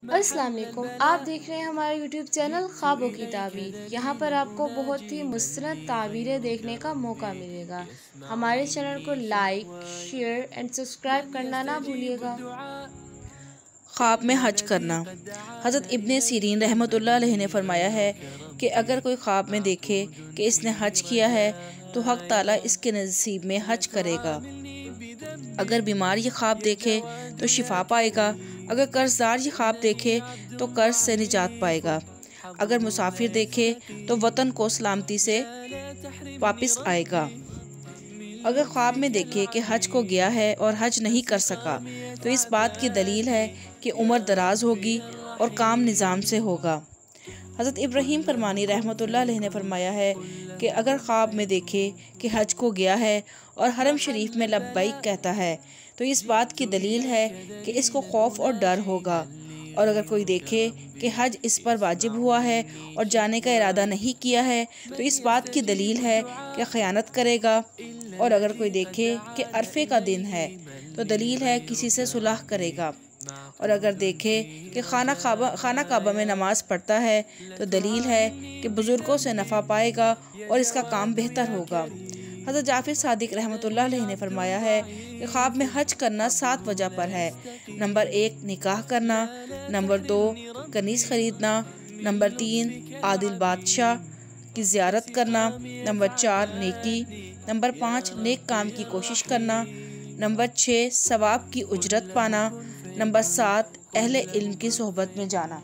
अस्सलाम वालेकुम। आप देख रहे हैं हमारा यूट्यूब चैनल ख्वाबों की ताबीर। यहाँ पर आपको बहुत ही मुस्तनद ताबीरें देखने का मौका मिलेगा। हमारे चैनल को लाइक, शेयर एंड सब्सक्राइब करना ना भूलिएगा। ख्वाब में हज करना। हज़रत इब्ने सीरीन रहमतुल्लाह अलैह ने फरमाया है कि अगर कोई ख्वाब में देखे कि इसने हज किया है तो हक़ ताला इसके नसीब में हज करेगा। अगर बीमार ये ख्वाब देखे तो शिफा पाएगा। अगर कर्जदार ये ख्वाब देखे तो कर्ज से निजात पाएगा। अगर मुसाफिर देखे तो वतन को सलामती से वापस आएगा। अगर ख्वाब में देखे कि हज को गया है और हज नहीं कर सका तो इस बात की दलील है कि उम्र दराज होगी और काम निज़ाम से होगा। हज़रत इब्राहीम करमानी रहमतुल्लाह अलैह ने फरमाया है कि अगर ख्वाब में देखे कि हज को गया है और हरम शरीफ में लब्बैक कहता है तो इस बात की दलील है कि इसको खौफ और डर होगा। और अगर कोई देखे कि हज इस पर वाजिब हुआ है और जाने का इरादा नहीं किया है तो इस बात की दलील है कि ख़यानत करेगा। और अगर कोई देखे कि अरफे का दिन है तो दलील है किसी से सुलह करेगा। और अगर देखे कि खाना काबा में नमाज पढ़ता है तो दलील है कि बुज़ुर्गों से नफ़ा पाएगा और इसका काम बेहतर होगा। हज़रत जाफ़िर सादिक रहमतुल्लाह अलैह ने फरमाया है कि ख्वाब में हज करना 7 वजह पर है। नंबर 1 निकाह करना, नंबर 2 कनीज़ खरीदना, नंबर 3 आदिल बादशाह की ज़ियारत करना, नंबर 4 नेकी, नंबर 5 नेक काम की कोशिश करना, नंबर 6 सवाब की उजरत पाना, नंबर 7 अहले इल्म की सोहबत में जाना।